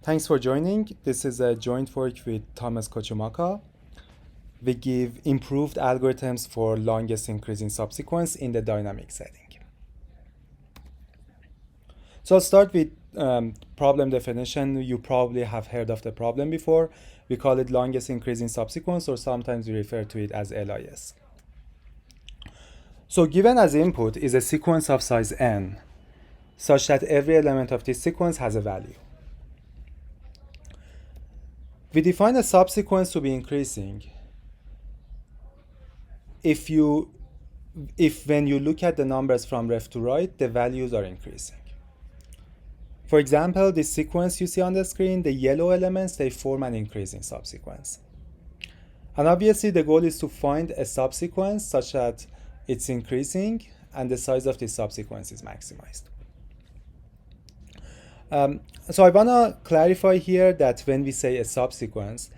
Thanks for joining. This is a joint work with Thomas Kochumaka. We give improved algorithms for longest increasing subsequence in the dynamic setting. So I'll start with problem definition. You probably have heard of the problem before. We call it longest increasing subsequence, or sometimes we refer to it as LIS. So given as input is a sequence of size n, such that every element of this sequence has a value. We define a subsequence to be increasing if when you look at the numbers from left to right, the values are increasing. For example, this sequence you see on the screen, the yellow elements, they form an increasing subsequence. And obviously the goal is to find a subsequence such that it's increasing and the size of this subsequence is maximized. So I want to clarify here that when we say a subsequence,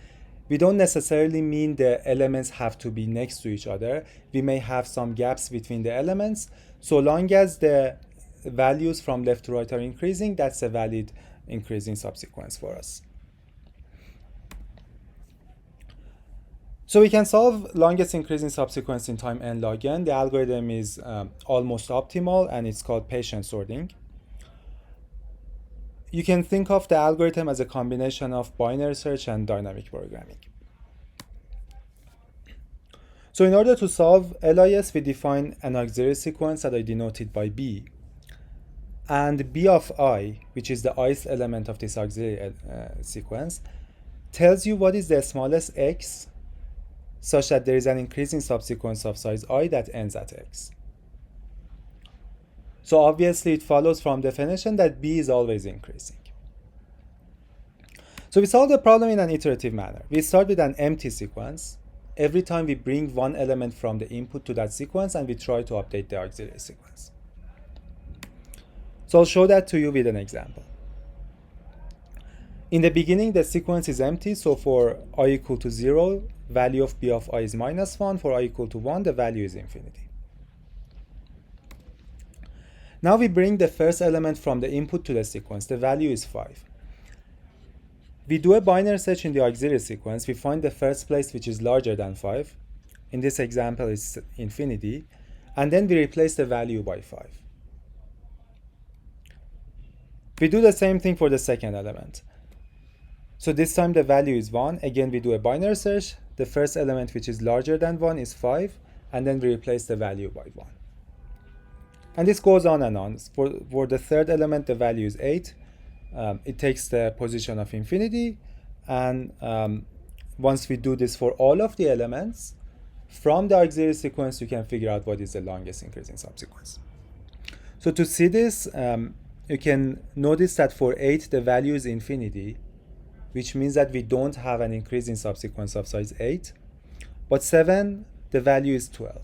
we don't necessarily mean the elements have to be next to each other. We may have some gaps between the elements. So long as the values from left to right are increasing, that's a valid increasing subsequence for us. So we can solve longest increasing subsequence in time n log n. The algorithm is almost optimal, and it's called patient sorting. You can think of the algorithm as a combination of binary search and dynamic programming. So in order to solve LIS, we define an auxiliary sequence that I denoted by B. And B of I, which is the ith element of this auxiliary sequence, tells you what is the smallest x such that there is an increasing subsequence of size I that ends at x. So obviously it follows from definition that B is always increasing. So we solve the problem in an iterative manner. We start with an empty sequence. Every time we bring one element from the input to that sequence, and we try to update the auxiliary sequence. So I'll show that to you with an example. In the beginning, the sequence is empty. So for I equal to 0, value of B of I is -1. For I equal to 1, the value is infinity. Now we bring the first element from the input to the sequence. The value is 5. We do a binary search in the auxiliary sequence. We find the first place which is larger than 5. In this example, it's infinity. And then we replace the value by 5. We do the same thing for the second element. So this time the value is 1. Again, we do a binary search. The first element which is larger than 1 is 5. And then we replace the value by 1. And this goes on and on. For the third element, the value is 8. It takes the position of infinity. And once we do this for all of the elements, from the auxiliary sequence, you can figure out what is the longest increasing subsequence. So to see this, you can notice that for 8, the value is infinity, which means that we don't have an increasing subsequence of size 8. But 7, the value is 12.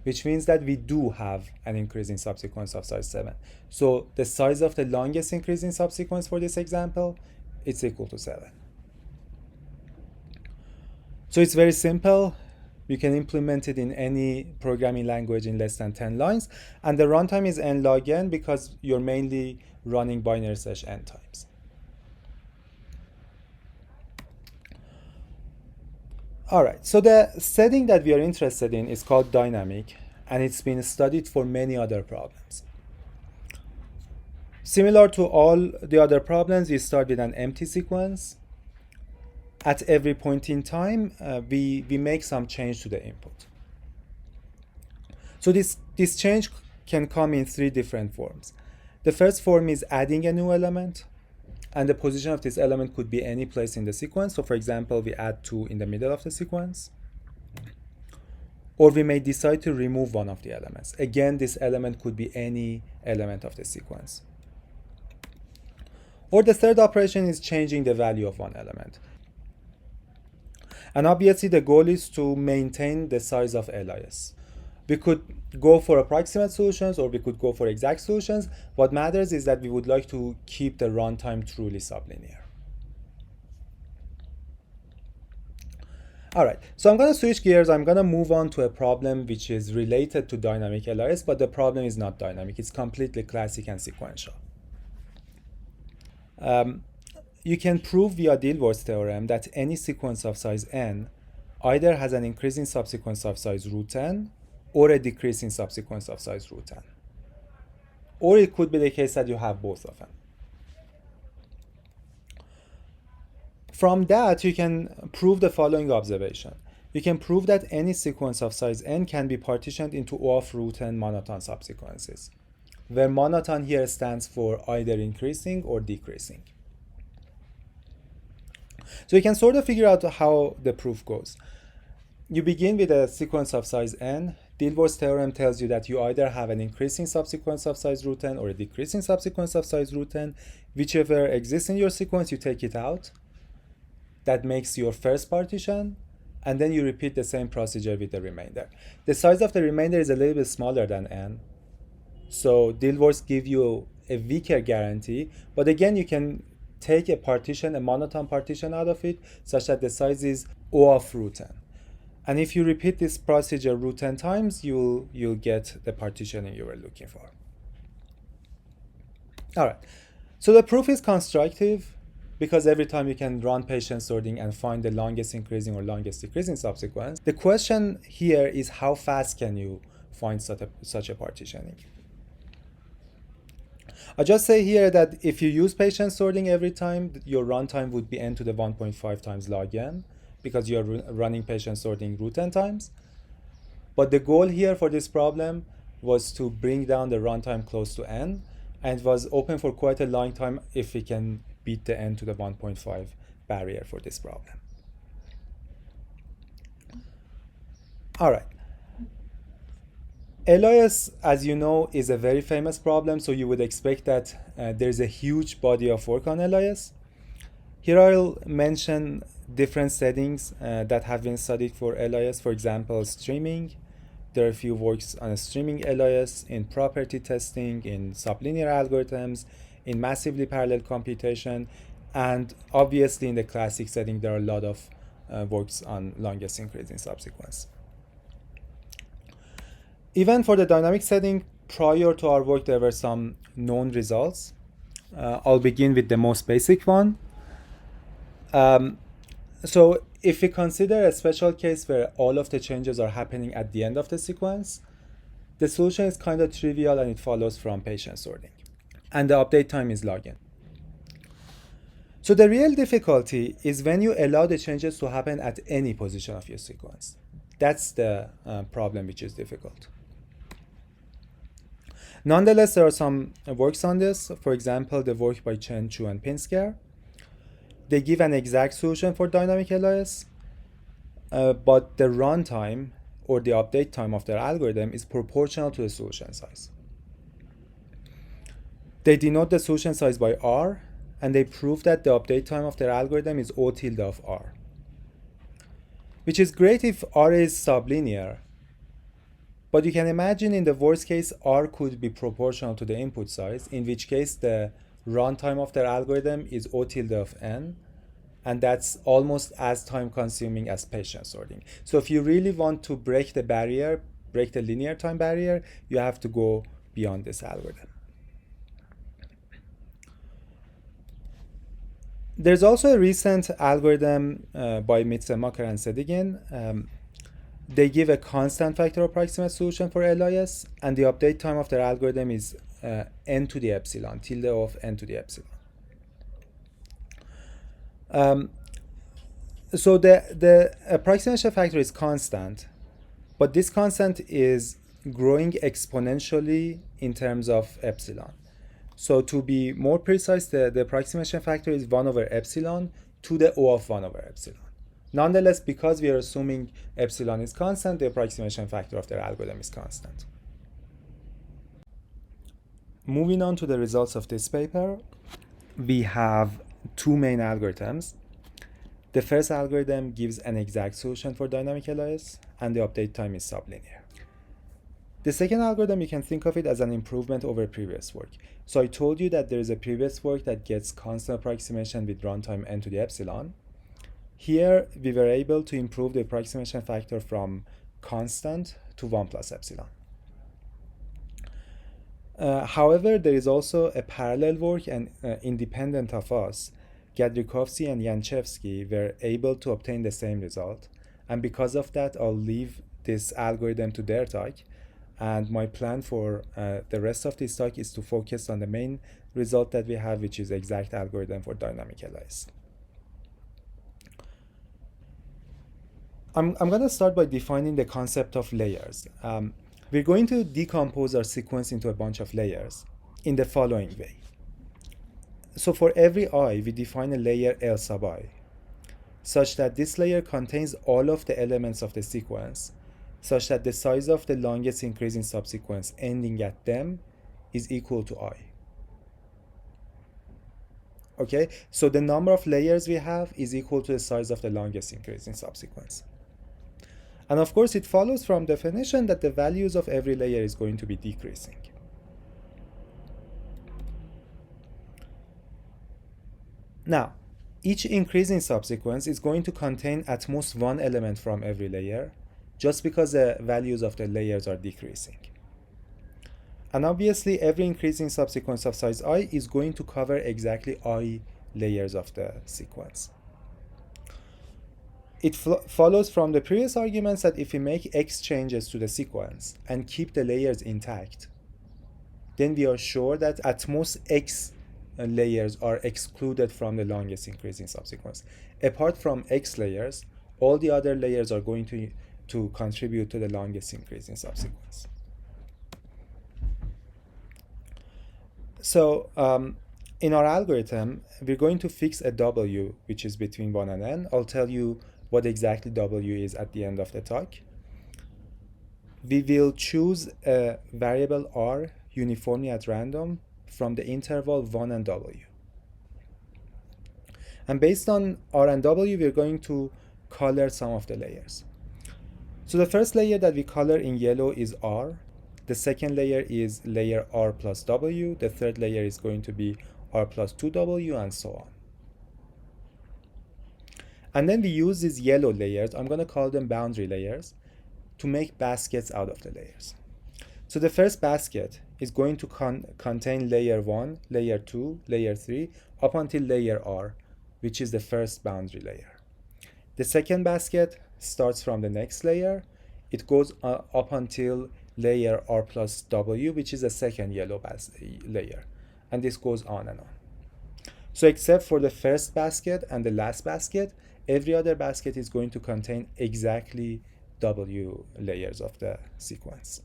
Which means that we do have an increasing subsequence of size 7. So the size of the longest increasing subsequence for this example, it's equal to 7. So it's very simple. You can implement it in any programming language in less than 10 lines. And the runtime is n log n because you're mainly running binary search n times. All right, so the setting that we are interested in is called dynamic, and it's been studied for many other problems. Similar to all the other problems, we start with an empty sequence. At every point in time, we make some change to the input. So this change can come in 3 different forms. The first form is adding a new element. And the position of this element could be any place in the sequence. So for example, we add 2 in the middle of the sequence. Or we may decide to remove one of the elements. Again, this element could be any element of the sequence. Or the third operation is changing the value of one element. And obviously, the goal is to maintain the size of LIS. We could go for approximate solutions, or we could go for exact solutions. What matters is that we would like to keep the runtime truly sublinear. All right, so I'm going to switch gears. I'm going to move on to a problem which is related to dynamic LIS, but the problem is not dynamic. It's completely classic and sequential. you can prove via Dilworth's theorem that any sequence of size n either has an increasing subsequence of size root n or a decreasing subsequence of size root n. Or it could be the case that you have both of them. From that, you can prove the following observation. You can prove that any sequence of size n can be partitioned into O of root n monotone subsequences, where monotone here stands for either increasing or decreasing. So you can sort of figure out how the proof goes. You begin with a sequence of size n. Dilworth's theorem tells you that you either have an increasing subsequence of size root n or a decreasing subsequence of size root n. Whichever exists in your sequence, you take it out. That makes your first partition, and then you repeat the same procedure with the remainder. The size of the remainder is a little bit smaller than n, so Dilworth gives you a weaker guarantee, but again, you can take a partition, a monotone partition out of it, such that the size is O of root n. And if you repeat this procedure root n times, you'll get the partitioning you were looking for. All right, so the proof is constructive, because every time you can run patient sorting and find the longest increasing or longest decreasing subsequence. The question here is how fast can you find such a partitioning? I just say here that if you use patient sorting every time, your runtime would be n to the 1.5 times log n, because you're running patient sorting root n times. But the goal here for this problem was to bring down the runtime close to n, and it was open for quite a long time if we can beat the n to the 1.5 barrier for this problem. All right. LIS, as you know, is a very famous problem, so you would expect that there's a huge body of work on LIS. Here I'll mention different settings that have been studied for LIS. For example, streaming. There are a few works on streaming LIS, in property testing, in sublinear algorithms, in massively parallel computation, and obviously in the classic setting, there are a lot of works on longest increasing subsequence. Even for the dynamic setting, prior to our work, there were some known results. I'll begin with the most basic one. So if we consider a special case where all of the changes are happening at the end of the sequence, the solution is kind of trivial and it follows from patient sorting. And the update time is log n. So the real difficulty is when you allow the changes to happen at any position of your sequence. That's the problem which is difficult. Nonetheless, there are some works on this. For example, the work by Chen, Chu, and Pinsker. They give an exact solution for dynamic LIS, but the runtime or the update time of their algorithm is proportional to the solution size. They denote the solution size by R, and they prove that the update time of their algorithm is O tilde of R, which is great if R is sublinear. But you can imagine in the worst case, R could be proportional to the input size, in which case the runtime of their algorithm is O tilde of n, and that's almost as time consuming as patient sorting. So if you really want to break the barrier, break the linear time barrier, you have to go beyond this algorithm. There's also a recent algorithm by Mitzemacher and Sedigin. They give a constant factor approximate solution for LIS, and the update time of their algorithm is n to the epsilon, tilde of n to the epsilon. So the approximation factor is constant, but this constant is growing exponentially in terms of epsilon. So to be more precise, the approximation factor is 1 over epsilon to the O of 1 over epsilon. Nonetheless, because we are assuming epsilon is constant, the approximation factor of their algorithm is constant. Moving on to the results of this paper, we have two main algorithms. The first algorithm gives an exact solution for dynamic LIS, and the update time is sublinear. The second algorithm, you can think of it as an improvement over previous work. So I told you that there is a previous work that gets constant approximation with runtime n to the epsilon. Here, we were able to improve the approximation factor from constant to 1 plus epsilon. However, there is also a parallel work and independent of us, Gadrikovsky and Yanchevsky were able to obtain the same result. And because of that, I'll leave this algorithm to their talk. And my plan for the rest of this talk is to focus on the main result that we have, which is exact algorithm for dynamic LIs. I'm going to start by defining the concept of layers. We're going to decompose our sequence into a bunch of layers in the following way. So for every I, we define a layer L sub I, such that this layer contains all of the elements of the sequence, such that the size of the longest increasing subsequence ending at them is equal to I. Okay, so the number of layers we have is equal to the size of the longest increasing subsequence. And of course, it follows from definition that the values of every layer is going to be decreasing. Now, each increasing subsequence is going to contain at most one element from every layer, just because the values of the layers are decreasing. And obviously, every increasing subsequence of size I is going to cover exactly I layers of the sequence. It follows from the previous arguments that if we make X changes to the sequence and keep the layers intact, then we are sure that at most X layers are excluded from the longest increasing subsequence. Apart from X layers, all the other layers are going to contribute to the longest increasing subsequence. So in our algorithm, we're going to fix a W, which is between 1 and n. I'll tell you what exactly W is at the end of the talk. We will choose a variable R uniformly at random from the interval 1 and W. And based on R and W, we're going to color some of the layers. So the first layer that we color in yellow is R. The second layer is layer R plus W. The third layer is going to be R plus 2W, and so on. And then we use these yellow layers, I'm going to call them boundary layers, to make baskets out of the layers. So the first basket is going to contain layer 1, layer 2, layer 3, up until layer R, which is the first boundary layer. The second basket starts from the next layer. It goes up until layer R plus W, which is the second yellow layer. And this goes on and on. So except for the first basket and the last basket, every other basket is going to contain exactly W layers of the sequence.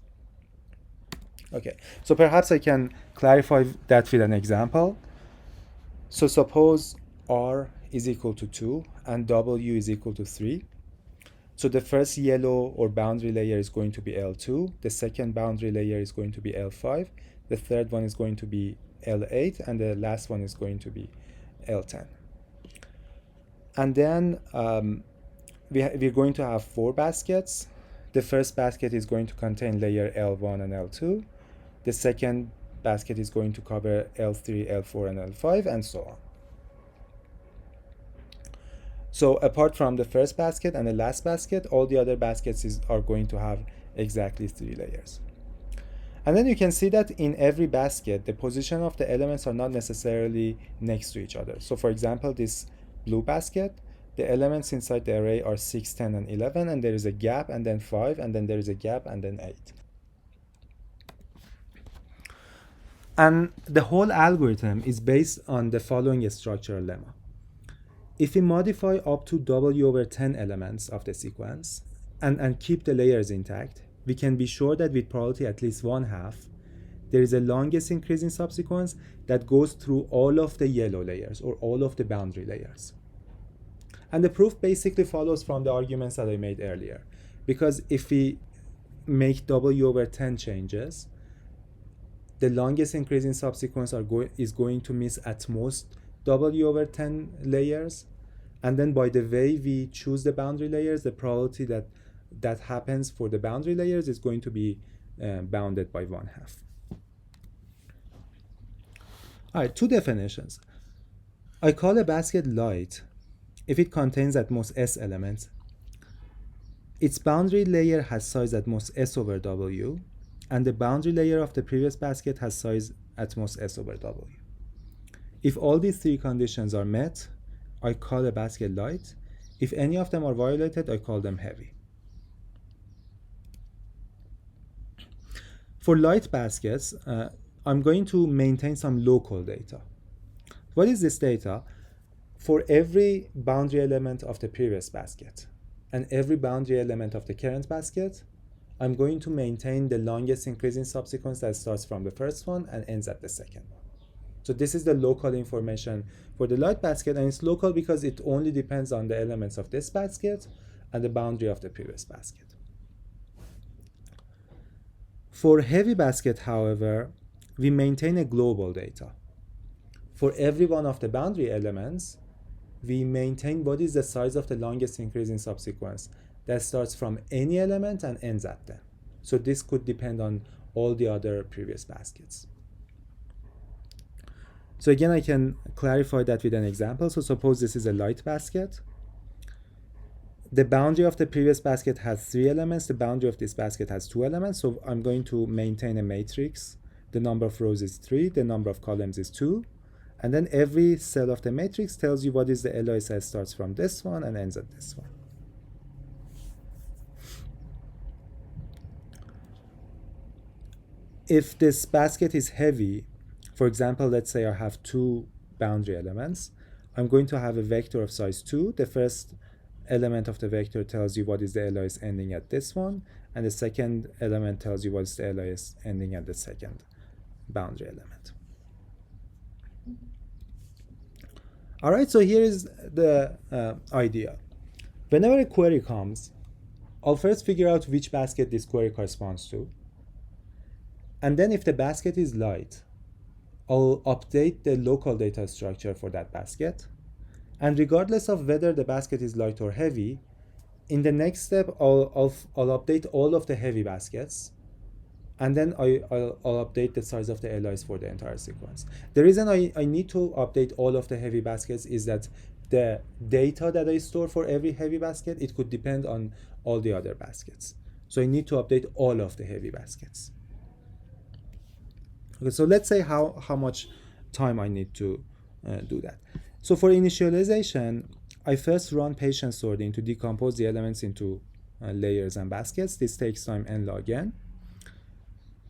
Okay, so perhaps I can clarify that with an example. So suppose R is equal to 2 and W is equal to 3. So the first yellow or boundary layer is going to be L2, the second boundary layer is going to be L5, the third one is going to be L8, and the last one is going to be L10. And then we're going to have 4 baskets. The first basket is going to contain layer L1 and L2. The second basket is going to cover L3, L4, and L5, and so on. So apart from the first basket and the last basket, all the other baskets are going to have exactly 3 layers. And then you can see that in every basket, the position of the elements are not necessarily next to each other. So for example, this blue basket, the elements inside the array are 6, 10, and 11, and there is a gap, and then 5, and then there is a gap, and then 8. And the whole algorithm is based on the following structural lemma. If we modify up to W over 10 elements of the sequence and keep the layers intact, we can be sure that with probability at least 1/2, there is a longest increasing subsequence that goes through all of the yellow layers or all of the boundary layers. And the proof basically follows from the arguments that I made earlier. Because if we make W over 10 changes, the longest increasing subsequence is going to miss at most W over 10 layers. And then by the way we choose the boundary layers, the probability that happens for the boundary layers is going to be bounded by 1/2. All right, 2 definitions. I call a basket light if it contains at most S elements. Its boundary layer has size at most S over W, and the boundary layer of the previous basket has size at most S over W. If all these 3 conditions are met, I call a basket light. If any of them are violated, I call them heavy. For light baskets, I'm going to maintain some local data. What is this data? For every boundary element of the previous basket and every boundary element of the current basket, I'm going to maintain the longest increasing subsequence that starts from the first one and ends at the second one. So this is the local information for the light basket, and it's local because it only depends on the elements of this basket and the boundary of the previous basket. For heavy basket, however, we maintain a global data. For every one of the boundary elements, we maintain what is the size of the longest increasing subsequence that starts from any element and ends at them. So this could depend on all the other previous baskets. So again, I can clarify that with an example. So suppose this is a light basket. The boundary of the previous basket has 3 elements. The boundary of this basket has 2 elements. So I'm going to maintain a matrix. The number of rows is 3. The number of columns is 2. And then every cell of the matrix tells you what is the LOS that starts from this one and ends at this one. If this basket is heavy, for example, let's say I have 2 boundary elements, I'm going to have a vector of size 2. The first element of the vector tells you what is the LOS ending at this one, and the second element tells you what is the LOS ending at the second boundary element. All right, so here is the idea. Whenever a query comes, I'll first figure out which basket this query corresponds to. And then if the basket is light, I'll update the local data structure for that basket. And regardless of whether the basket is light or heavy, in the next step, I'll update all of the heavy baskets. And then I'll update the size of the LIs for the entire sequence. The reason I need to update all of the heavy baskets is that the data that I store for every heavy basket, it could depend on all the other baskets. So I need to update all of the heavy baskets. Okay, so let's say how much time I need to do that. So for initialization, I first run patient sorting to decompose the elements into layers and baskets. This takes time n log n.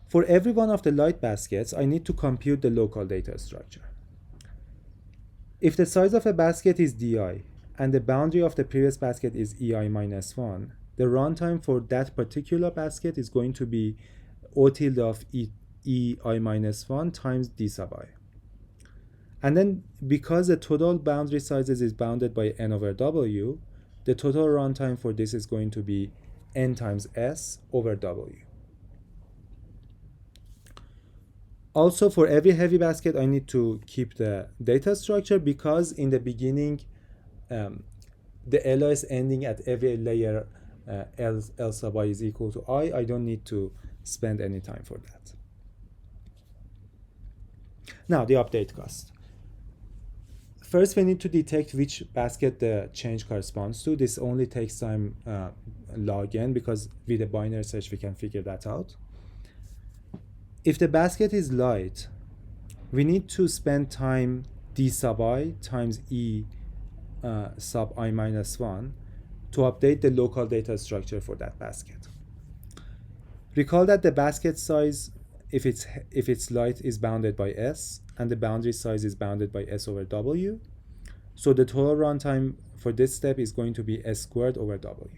For every one of the light baskets, I need to compute the local data structure. If the size of a basket is di and the boundary of the previous basket is ei minus 1, the runtime for that particular basket is going to be O tilde of ei minus 1 times d sub I. And then because the total boundary sizes is bounded by n over w, the total runtime for this is going to be n times s over w. Also, for every heavy basket, I need to keep the data structure because in the beginning, the LOS ending at every layer L sub I is equal to I. I don't need to spend any time for that. Now, the update cost. First, we need to detect which basket the change corresponds to. This only takes time log n because with a binary search, we can figure that out. If the basket is light, we need to spend time d sub I times e sub I minus 1 to update the local data structure for that basket. Recall that the basket size, if it's light, is bounded by s, and the boundary size is bounded by s over w. So the total runtime for this step is going to be s squared over w.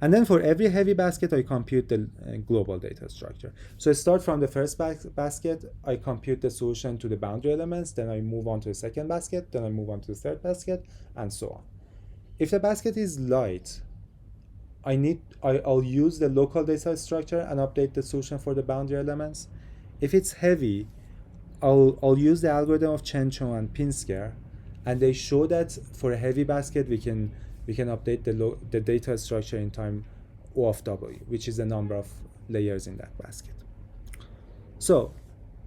And then for every heavy basket, I compute the global data structure. So I start from the first basket, I compute the solution to the boundary elements, then I move on to the second basket, then I move on to the third basket, and so on. If the basket is light, I'll use the local data structure and update the solution for the boundary elements. If it's heavy, I'll use the algorithm of Chen-Chou and Pinsker, and they show that for a heavy basket, we can update the data structure in time O of W, which is the number of layers in that basket. So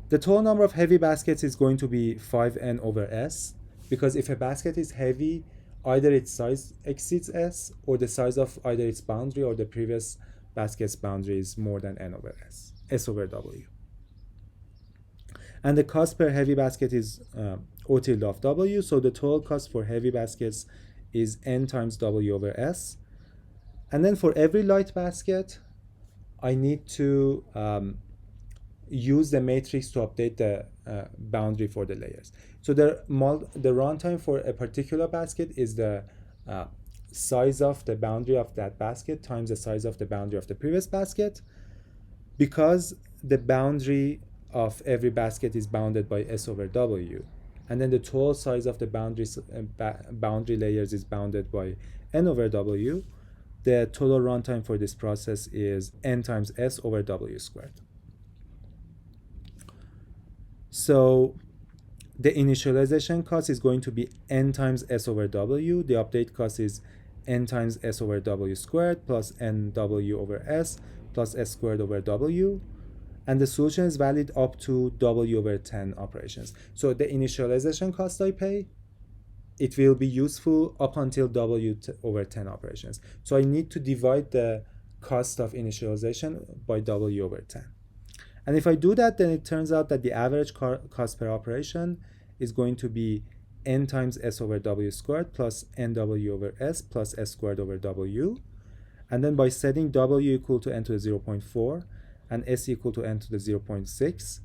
the total number of heavy baskets is going to be 5n over s, because if a basket is heavy, either its size exceeds s, or the size of either its boundary or the previous basket's boundary is more than n over s over w. And the cost per heavy basket is O tilde of W. So the total cost for heavy baskets is N times W over S. And then for every light basket, I need to use the matrix to update the boundary for the layers. So the runtime for a particular basket is the size of the boundary of that basket times the size of the boundary of the previous basket. Because the boundary of every basket is bounded by S over W, and then the total size of the boundary layers is bounded by N over W, the total runtime for this process is N times S over W squared. So the initialization cost is going to be N times S over W. The update cost is N times S over W squared plus NW over S plus S squared over W. And the solution is valid up to W over 10 operations. So the initialization cost I pay, it will be useful up until W over 10 operations. So I need to divide the cost of initialization by W over 10. And if I do that, then it turns out that the average cost per operation is going to be N times S over W squared plus NW over S plus S squared over W. And then by setting W equal to N to the 0.4 and S equal to N to the 0.6,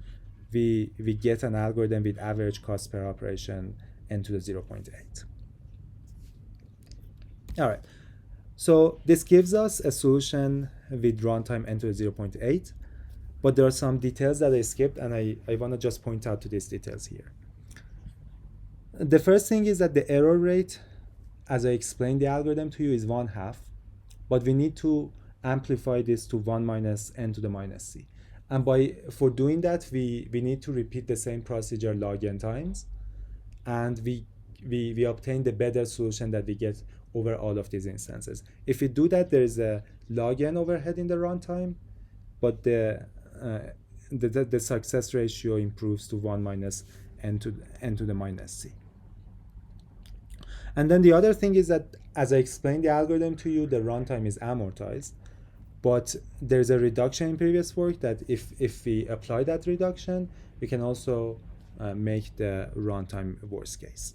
we get an algorithm with average cost per operation N to the 0.8. All right, so this gives us a solution with runtime N to the 0.8, but there are some details that I skipped, and I want to just point out to these details here. The first thing is that the error rate, as I explained the algorithm to you, is 1/2, but we need to amplify this to 1 minus N to the minus C. And for doing that, we need to repeat the same procedure log N times, and we obtain the better solution that we get over all of these instances. If we do that, there is a log N overhead in the runtime, but the success ratio improves to 1 minus N to the minus C. And then the other thing is that, as I explained the algorithm to you, the runtime is amortized, but there's a reduction in previous work that if we apply that reduction, we can also make the runtime worst case.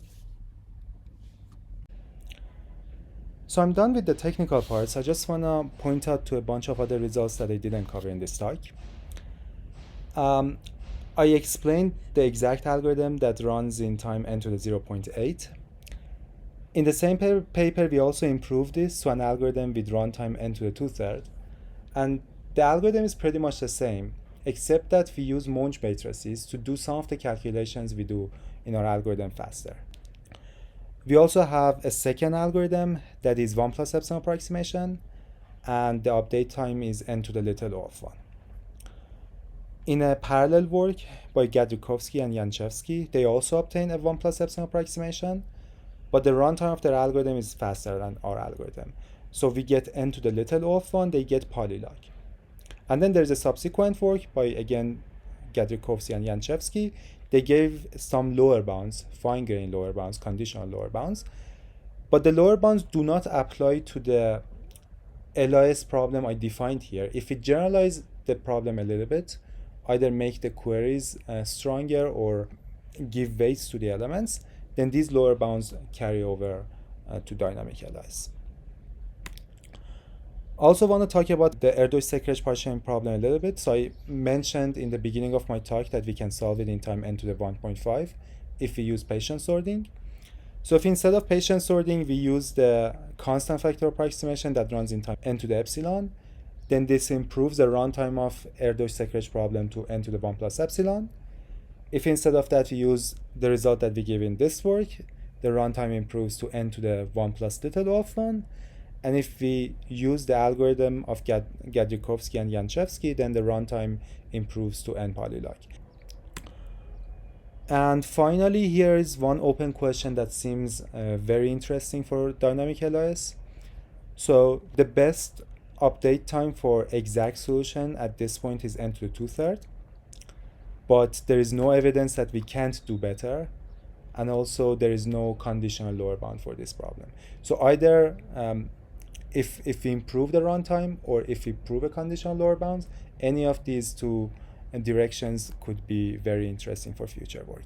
So I'm done with the technical parts. I just want to point out to a bunch of other results that I didn't cover in this talk. I explained the exact algorithm that runs in time N to the 0.8. In the same paper, we also improved this to an algorithm with runtime N to the 2/3. And the algorithm is pretty much the same, except that we use Monge matrices to do some of the calculations we do in our algorithm faster. We also have a second algorithm that is 1 plus epsilon approximation, and the update time is N to the little o of 1. In a parallel work by Gadrikovsky and Yanchevsky, they also obtain a 1 plus epsilon approximation, but the runtime of their algorithm is faster than our algorithm. So we get N to the little o of 1, they get polylog. And then there's a subsequent work by, again, Gadrikovsky and Yanchevsky. They gave some lower bounds, fine-grained lower bounds, conditional lower bounds, but the lower bounds do not apply to the LIS problem I defined here. If we generalize the problem a little bit, either make the queries stronger or give weights to the elements, then these lower bounds carry over to dynamic LIS. I also want to talk about the Erdős-Székely partitioning problem a little bit. So I mentioned in the beginning of my talk that we can solve it in time N to the 1.5 if we use patient sorting. So if instead of patient sorting, we use the constant factor approximation that runs in time N to the epsilon, then this improves the runtime of Erdős-Székely problem to N to the 1 plus epsilon. If instead of that we use the result that we give in this work, the runtime improves to N to the 1 plus little o of 1. And if we use the algorithm of Gadrikovsky and Yanchevsky, then the runtime improves to N polylog. And finally, here is one open question that seems very interesting for dynamic LIS. So the best update time for exact solution at this point is N to the 2/3. But there is no evidence that we can't do better. And also there is no conditional lower bound for this problem. So either if we improve the runtime or if we prove a conditional lower bounds, any of these two directions could be very interesting for future work.